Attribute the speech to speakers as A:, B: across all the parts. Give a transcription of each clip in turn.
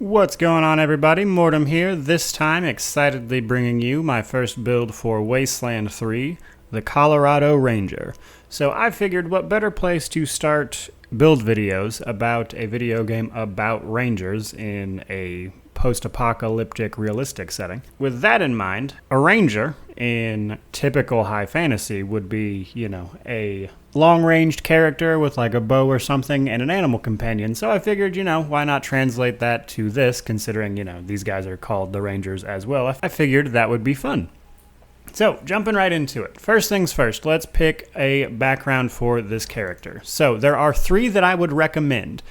A: What's going on, everybody? Mortem here, this time excitedly bringing you my first build for Wasteland 3, the Colorado Ranger. So I figured what better place to start build videos about a video game about rangers in a post-apocalyptic realistic setting. With that in mind, a ranger in typical high fantasy would be, a long-ranged character with like a bow or something and an animal companion. So I figured, why not translate that to this, considering, these guys are called the Rangers as well. I figured that would be fun. So, jumping right into it. First things first, let's pick a background for this character. So, there are 3 that I would recommend.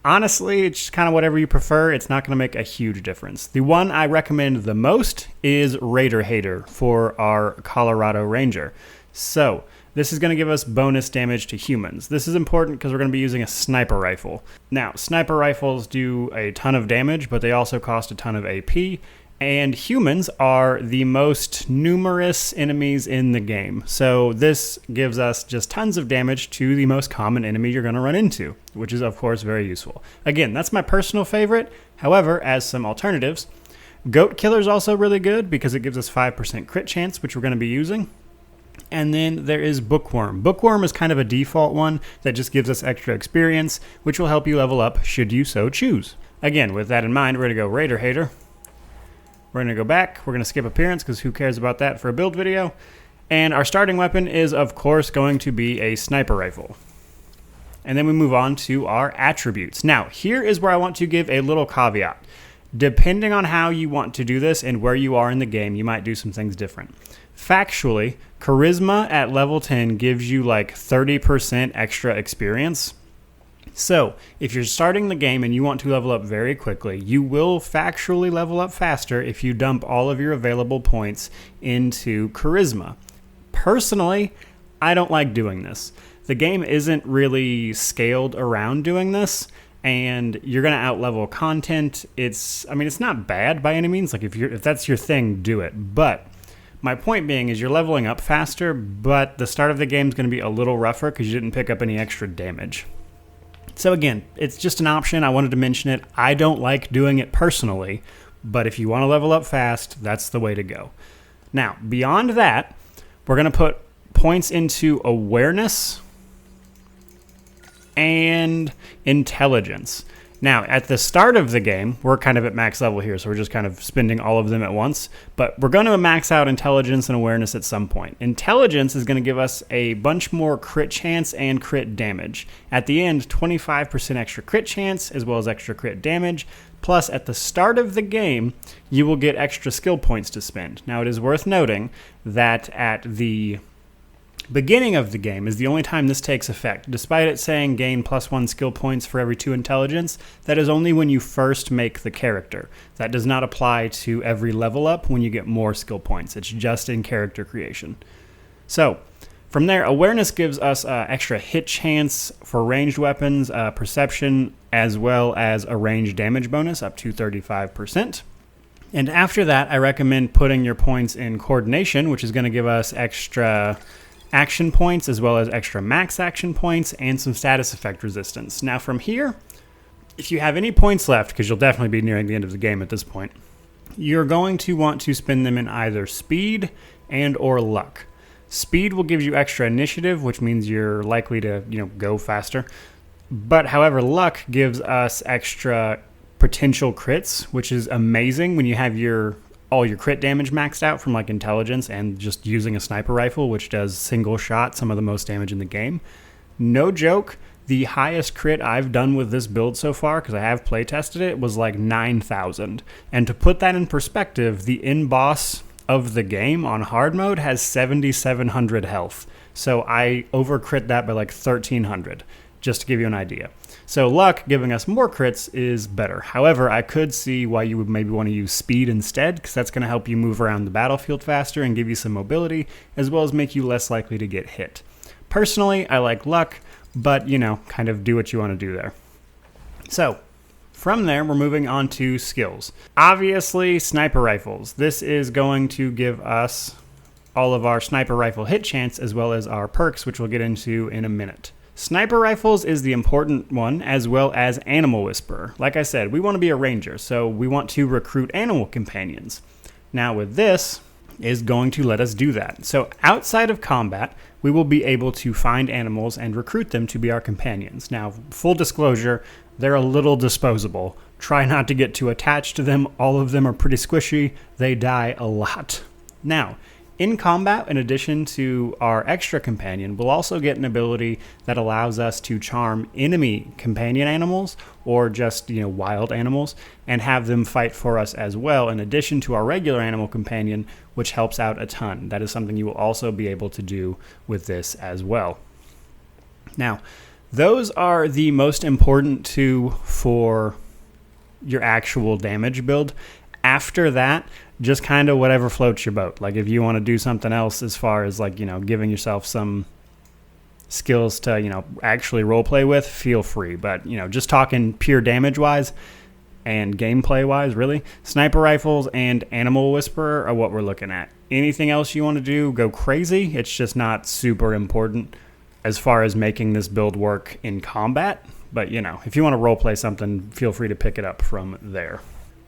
A: Honestly, it's kind of whatever you prefer. It's not going to make a huge difference. The one I recommend the most is Raider Hater for our Colorado Ranger. So, this is going to give us bonus damage to humans. This is important because we're going to be using a sniper rifle. Now, sniper rifles do a ton of damage, but they also cost a ton of AP. And humans are the most numerous enemies in the game. So this gives us just tons of damage to the most common enemy you're going to run into, which is, of course, very useful. Again, that's my personal favorite. However, as some alternatives, Goat Killer is also really good because it gives us 5% crit chance, which we're going to be using. And then there is Bookworm. Bookworm is kind of a default one that just gives us extra experience, which will help you level up should you so choose. Again, with that in mind, we're going to go Raider Hater. We're going to go back. We're going to skip appearance because who cares about that for a build video. And our starting weapon is, of course, going to be a sniper rifle. And then we move on to our attributes. Now, here is where I want to give a little caveat. Depending on how you want to do this and where you are in the game, you might do some things different. Factually, Charisma at level 10 gives you like 30% extra experience. So, if you're starting the game and you want to level up very quickly, you will factually level up faster if you dump all of your available points into Charisma. Personally, I don't like doing this. The game isn't really scaled around doing this, and you're going to outlevel content. It's not bad by any means. Like if that's your thing, do it. But my point being is you're leveling up faster, but the start of the game is going to be a little rougher because you didn't pick up any extra damage. So again, it's just an option. I wanted to mention it. I don't like doing it personally, but if you want to level up fast, that's the way to go. Now, beyond that, we're going to put points into awareness and intelligence. Now, at the start of the game, we're kind of at max level here, so we're just kind of spending all of them at once. But we're going to max out intelligence and awareness at some point. Intelligence is going to give us a bunch more crit chance and crit damage. At the end, 25% extra crit chance as well as extra crit damage. Plus, at the start of the game, you will get extra skill points to spend. Now, it is worth noting that at the beginning of the game is the only time this takes effect. Despite it saying gain +1 skill points for every 2 intelligence, that is only when you first make the character. That does not apply to every level up when you get more skill points. It's just in character creation. So, from there, awareness gives us extra hit chance for ranged weapons, perception, as well as a range damage bonus up to 35%. And after that, I recommend putting your points in coordination, which is going to give us extra action points as well as extra max action points and some status effect resistance. Now from here, if you have any points left, because you'll definitely be nearing the end of the game at this point, you're going to want to spend them in either speed and or luck. Speed will give you extra initiative, which means you're likely to, go faster. But however, luck gives us extra potential crits, which is amazing when you have all your crit damage maxed out from like intelligence and just using a sniper rifle, which does single shot some of the most damage in the game. No joke, the highest crit I've done with this build so far, because I have play tested it, was like 9,000. And to put that in perspective, the end boss of the game on hard mode has 7,700 health. So I over crit that by like 1,300, just to give you an idea. So luck giving us more crits is better. However, I could see why you would maybe want to use speed instead, because that's going to help you move around the battlefield faster and give you some mobility, as well as make you less likely to get hit. Personally, I like luck, but, kind of do what you want to do there. So, from there, we're moving on to skills. Obviously, sniper rifles. This is going to give us all of our sniper rifle hit chance, as well as our perks, which we'll get into in a minute. Sniper rifles is the important one, as well as Animal Whisperer. Like I said, we want to be a ranger, so we want to recruit animal companions. Now with this is going to let us do that. So outside of combat, we will be able to find animals and recruit them to be our companions. Now, full disclosure, they're a little disposable. Try not to get too attached to them. All of them are pretty squishy. They die a lot. Now, in combat, in addition to our extra companion, we'll also get an ability that allows us to charm enemy companion animals or just, wild animals and have them fight for us as well, in addition to our regular animal companion, which helps out a ton. That is something you will also be able to do with this as well. Now, those are the most important two for your actual damage build. After that, just kind of whatever floats your boat. Like if you want to do something else as far as giving yourself some skills to, actually roleplay with, feel free. But, just talking pure damage wise and gameplay wise, really, sniper rifles and Animal Whisperer are what we're looking at. Anything else you want to do, go crazy. It's just not super important as far as making this build work in combat. But, if you want to roleplay something, feel free to pick it up from there.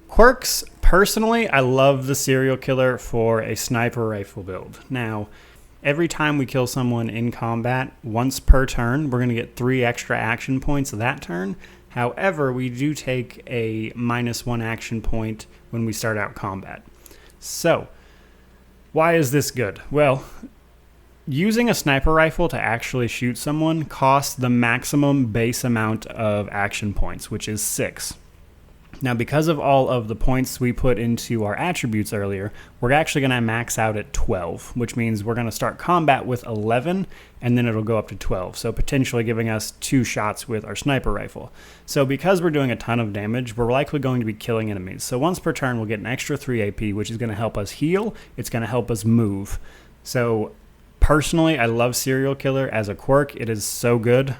A: Quirks, personally, I love the serial killer for a sniper rifle build. Now, every time we kill someone in combat, once per turn, we're going to get 3 extra action points that turn. However, we do take a -1 action point when we start out combat. So, why is this good? Well, using a sniper rifle to actually shoot someone costs the maximum base amount of action points, which is 6. Now, because of all of the points we put into our attributes earlier, we're actually going to max out at 12, which means we're going to start combat with 11, and then it'll go up to 12, so potentially giving us 2 shots with our sniper rifle. So because we're doing a ton of damage, we're likely going to be killing enemies. So once per turn, we'll get an extra 3 AP, which is going to help us heal. It's going to help us move. So personally, I love Serial Killer as a quirk. It is so good,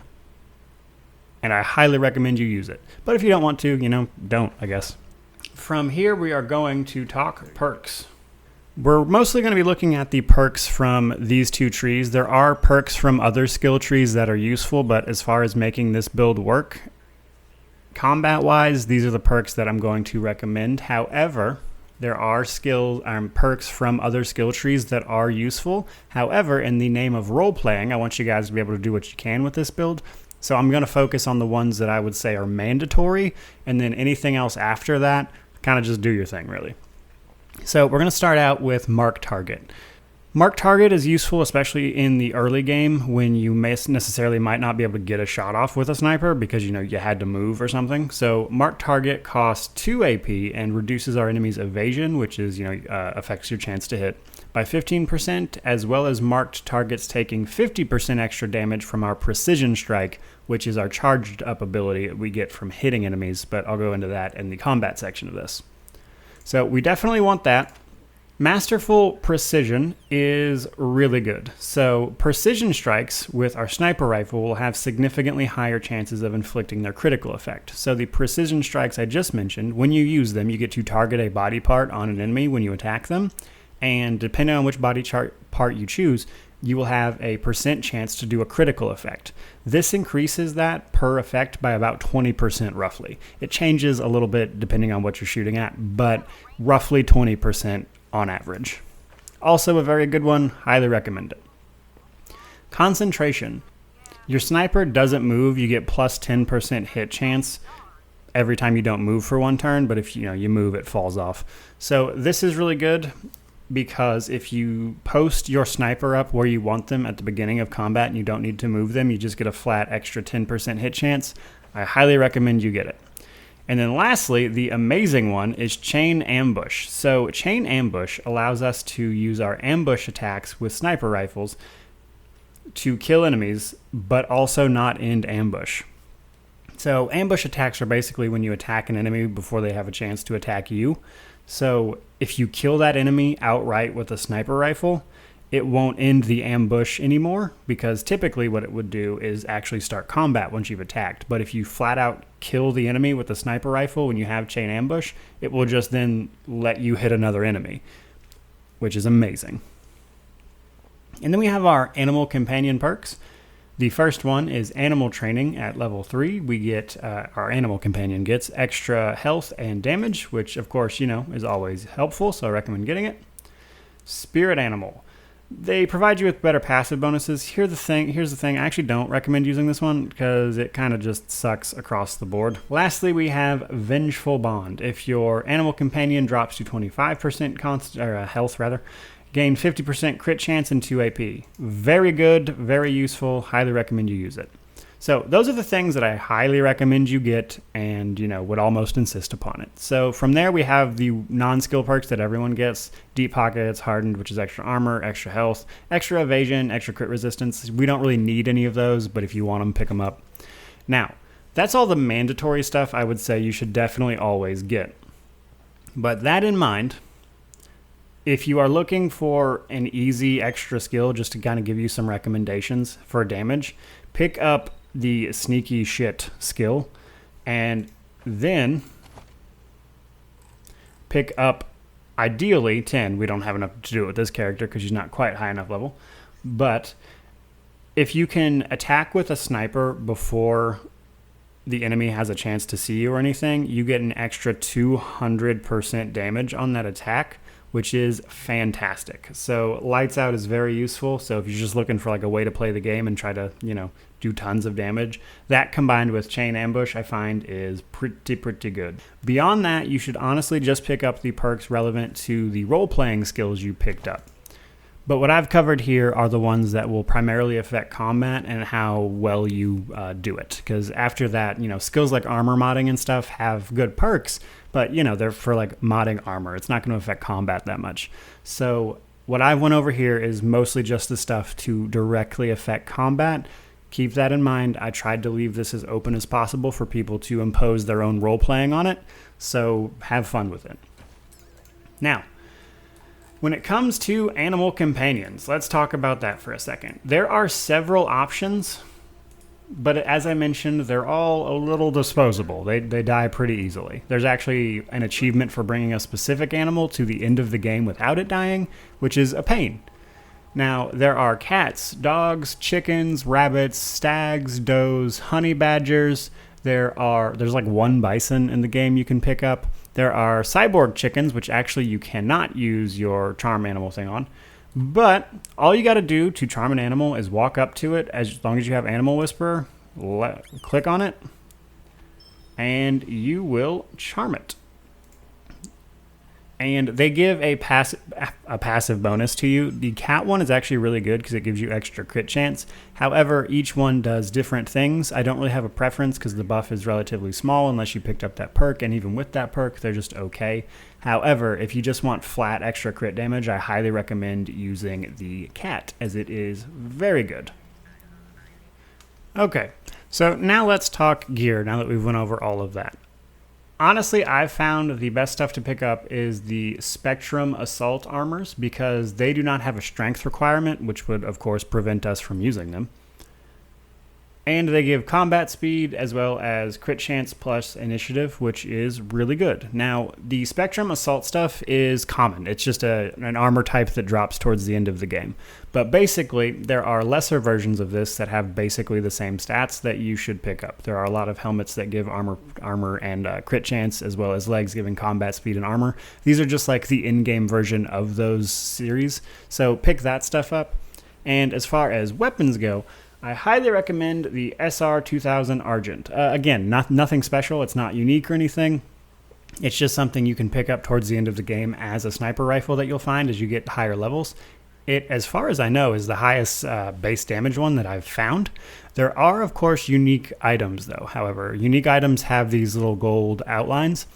A: and I highly recommend you use it. But if you don't want to, don't, I guess. From here, we are going to talk perks. We're mostly going to be looking at the perks from these 2 trees. There are perks from other skill trees that are useful, but as far as making this build work, combat-wise, these are the perks that I'm going to recommend. However, there are perks from other skill trees that are useful. However, in the name of role-playing, I want you guys to be able to do what you can with this build. So I'm going to focus on the ones that I would say are mandatory, and then anything else after that, kind of just do your thing, really. So we're going to start out with Mark Target. Mark Target is useful, especially in the early game when you necessarily might not be able to get a shot off with a sniper because, you had to move or something. So Mark Target costs 2 AP and reduces our enemy's evasion, which is, affects your chance to hit, by 15%, as well as marked targets taking 50% extra damage from our Precision Strike, which is our charged up ability that we get from hitting enemies, but I'll go into that in the combat section of this. So we definitely want that. Masterful Precision is really good. So Precision Strikes with our sniper rifle will have significantly higher chances of inflicting their critical effect. So the Precision Strikes I just mentioned, when you use them, you get to target a body part on an enemy when you attack them. And depending on which body part you choose, you will have a % chance to do a critical effect. This increases that per effect by about 20% roughly. It changes a little bit depending on what you're shooting at, but roughly 20% on average. Also a very good one, highly recommend it. Concentration. Your sniper doesn't move, you get plus 10% hit chance every time you don't move for 1 turn, but if you move, it falls off. So this is really good, because if you post your sniper up where you want them at the beginning of combat and you don't need to move them, you just get a flat extra 10% hit chance. I highly recommend you get it. And then lastly, the amazing one is Chain Ambush. So Chain Ambush allows us to use our ambush attacks with sniper rifles to kill enemies, but also not end ambush. So ambush attacks are basically when you attack an enemy before they have a chance to attack you. So if you kill that enemy outright with a sniper rifle, it won't end the ambush anymore, because typically what it would do is actually start combat once you've attacked. But if you flat out kill the enemy with a sniper rifle when you have chain ambush, it will just then let you hit another enemy, which is amazing. And then we have our animal companion perks. The first one is animal training at level 3. We get, our animal companion gets extra health and damage, which of course, is always helpful, so I recommend getting it. Spirit animal. They provide you with better passive bonuses. Here's the thing, I actually don't recommend using this one because it kind of just sucks across the board. Lastly, we have Vengeful Bond. If your animal companion drops to 25% health, gain 50% crit chance and 2 AP. Very good, very useful, highly recommend you use it. So those are the things that I highly recommend you get and, would almost insist upon it. So from there we have the non-skill perks that everyone gets. Deep Pockets, Hardened, which is extra armor, extra health, extra evasion, extra crit resistance. We don't really need any of those, but if you want them, pick them up. Now, that's all the mandatory stuff I would say you should definitely always get. But that in mind, if you are looking for an easy extra skill just to kind of give you some recommendations for damage, pick up the Sneaky Shit skill, and then pick up, ideally, 10. We don't have enough to do it with this character because she's not quite high enough level. But if you can attack with a sniper before the enemy has a chance to see you or anything, you get an extra 200% damage on that attack, which is fantastic. So Lights Out is very useful. So if you're just looking for like a way to play the game and try to, do tons of damage, that combined with Chain Ambush I find is pretty good. Beyond that, you should honestly just pick up the perks relevant to the role-playing skills you picked up. But what I've covered here are the ones that will primarily affect combat and how well you do it. Because after that, skills like armor modding and stuff have good perks, but they're for like modding armor. It's not going to affect combat that much. So what I went over here is mostly just the stuff to directly affect combat. Keep that in mind. I tried to leave this as open as possible for people to impose their own role playing on it. So have fun with it. Now, when it comes to animal companions, let's talk about that for a second. There are several options, but as I mentioned, they're all a little disposable. They die pretty easily. There's actually an achievement for bringing a specific animal to the end of the game without it dying, which is a pain. Now, there are cats, dogs, chickens, rabbits, stags, does, honey badgers. There's like one bison in the game you can pick up. There are cyborg chickens, which actually you cannot use your charm animal thing on. But all you got to do to charm an animal is walk up to it, as long as you have Animal Whisperer, click on it, and you will charm it. And they give a passive bonus to you. The cat one is actually really good because it gives you extra crit chance. However, each one does different things. I don't really have a preference because the buff is relatively small unless you picked up that perk, and even with that perk, they're just okay. However, if you just want flat extra crit damage, I highly recommend using the cat, as it is very good. Okay, so now let's talk gear, now that we've went over all of that. Honestly, I've found the best stuff to pick up is the Spectrum Assault Armors because they do not have a strength requirement, which would, of course, prevent us from using them. And they give combat speed as well as crit chance plus initiative, which is really good. Now, the Spectrum Assault stuff is common. It's just an armor type that drops towards the end of the game. But basically, there are lesser versions of this that have basically the same stats that you should pick up. There are a lot of helmets that give armor and crit chance, as well as legs giving combat speed and armor. These are just like the in-game version of those series. So pick that stuff up. And as far as weapons go, I highly recommend the SR2000 Argent. Again, nothing special. It's not unique or anything. It's just something you can pick up towards the end of the game as a sniper rifle that you'll find as you get higher levels. It, as far as I know, is the highest base damage one that I've found. There are, of course, unique items, though. However, unique items have these little gold outlines.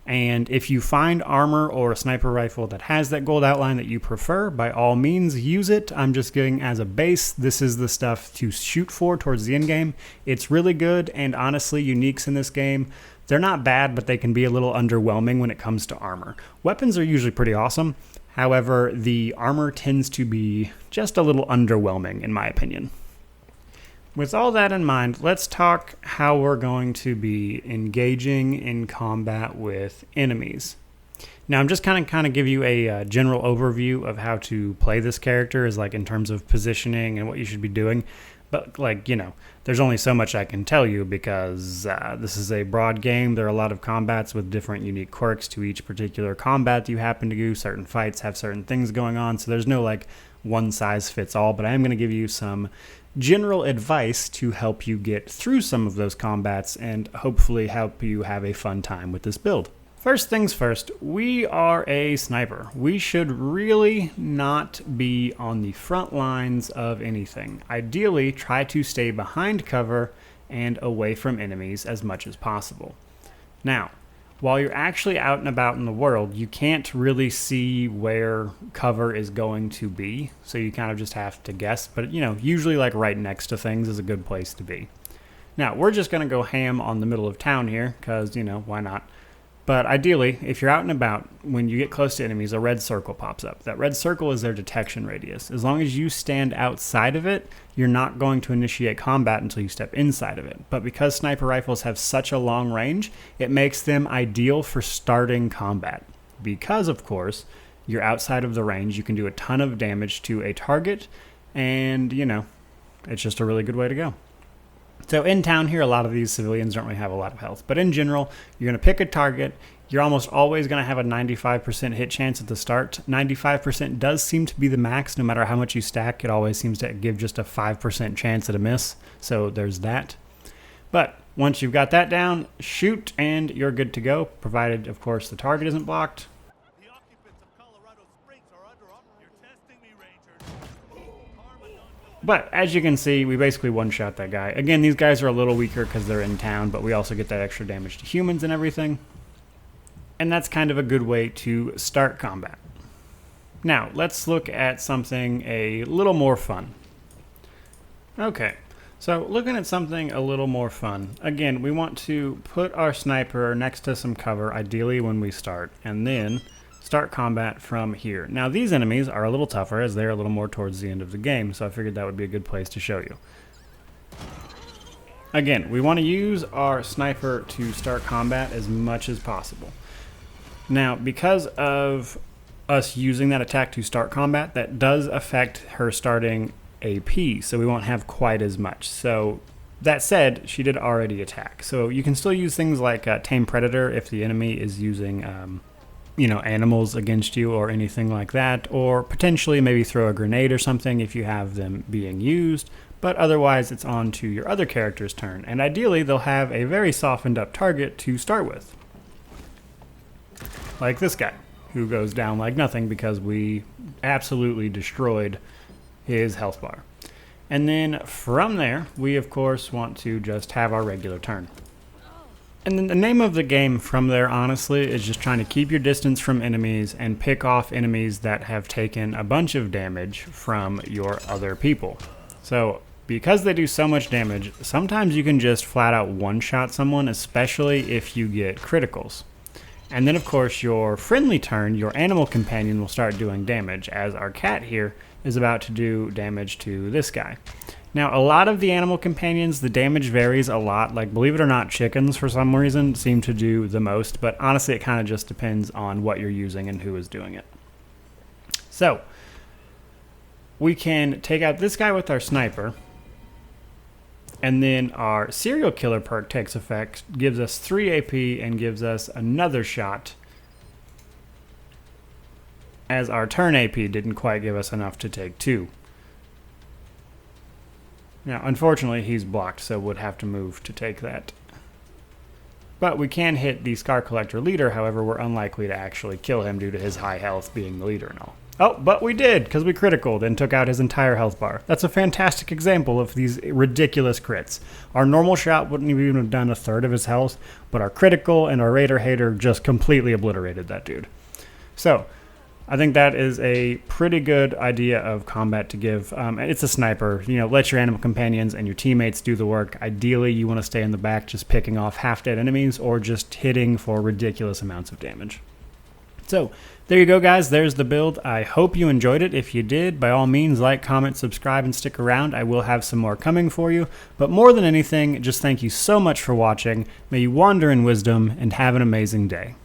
A: And if you find armor or a sniper rifle that has that gold outline that you prefer, by all means use it. I'm just getting as a base, this is the stuff to shoot for towards the end game. It's really good, and honestly, uniques in this game, they're not bad, but they can be a little underwhelming when it comes to armor. Weapons are usually pretty awesome. However, the armor tends to be just a little underwhelming, in my opinion. With all that in mind, let's talk how we're going to be engaging in combat with enemies. Now, I'm just kind of give you a general overview of how to play this character, is like in terms of positioning and what you should be doing. But, like, you know, there's only so much I can tell you because this is a broad game. There are a lot of combats with different unique quirks to each particular combat you happen to do. Certain fights have certain things going on, so there's no, like, one size fits all. But I am going to give you some general advice to help you get through some of those combats and hopefully help you have a fun time with this build. First things first, we are a sniper. We should really not be on the front lines of anything. Ideally, try to stay behind cover and away from enemies as much as possible. Now, while you're actually out and about in the world, you can't really see where cover is going to be, so you kind of just have to guess. But, you know, usually like right next to things is a good place to be. Now, we're just going to go ham on the middle of town here, because, you know, why not? But ideally, if you're out and about, when you get close to enemies, a red circle pops up. That red circle is their detection radius. As long as you stand outside of it, you're not going to initiate combat until you step inside of it. But because sniper rifles have such a long range, it makes them ideal for starting combat. Because, of course, you're outside of the range, you can do a ton of damage to a target, and, you know, it's just a really good way to go. So in town here, a lot of these civilians don't really have a lot of health. But in general, you're going to pick a target. You're almost always going to have a 95% hit chance at the start. 95% does seem to be the max. No matter how much you stack, it always seems to give just a 5% chance at a miss. So there's that. But once you've got that down, shoot and you're good to go, provided, of course, the target isn't blocked. But as you can see, we basically one-shot that guy. Again, these guys are a little weaker because they're in town, but we also get that extra damage to humans and everything. And that's kind of a good way to start combat. Now, let's look at something a little more fun. Okay, so looking at something a little more fun. Again, we want to put our sniper next to some cover, ideally when we start, and then start combat from here. Now these enemies are a little tougher as they're a little more towards the end of the game, so I figured that would be a good place to show you. Again, we want to use our sniper to start combat as much as possible. Now, because of us using that attack to start combat, that does affect her starting AP, so we won't have quite as much. So that said, she did already attack. So you can still use things like Tame Predator if the enemy is using you know, animals against you or anything like that, or potentially maybe throw a grenade or something if you have them being used, but otherwise it's on to your other character's turn, and ideally they'll have a very softened up target to start with. Like this guy, who goes down like nothing because we absolutely destroyed his health bar. And then from there, we of course want to just have our regular turn. And then the name of the game from there, honestly, is just trying to keep your distance from enemies and pick off enemies that have taken a bunch of damage from your other people. So, because they do so much damage, sometimes you can just flat out one-shot someone, especially if you get criticals. And then, of course, your friendly turn, your animal companion will start doing damage, as our cat here is about to do damage to this guy. Now, a lot of the animal companions, the damage varies a lot. Like, believe it or not, chickens, for some reason, seem to do the most. But honestly, it kind of just depends on what you're using and who is doing it. So, we can take out this guy with our sniper. And then our serial killer perk takes effect, gives us 3 AP, and gives us another shot, as our turn AP didn't quite give us enough to take 2. Now, unfortunately, he's blocked, so would have to move to take that. But we can hit the Scar Collector leader, however, we're unlikely to actually kill him due to his high health being the leader and all. Oh, but we did, because we criticaled and took out his entire health bar. That's a fantastic example of these ridiculous crits. Our normal shot wouldn't even have done a third of his health, but our critical and our Raider Hater just completely obliterated that dude. So, I think that is a pretty good idea of combat to give. It's a sniper. You know, let your animal companions and your teammates do the work. Ideally, you want to stay in the back just picking off half-dead enemies or just hitting for ridiculous amounts of damage. So, there you go, guys. There's the build. I hope you enjoyed it. If you did, by all means, like, comment, subscribe, and stick around. I will have some more coming for you. But more than anything, just thank you so much for watching. May you wander in wisdom and have an amazing day.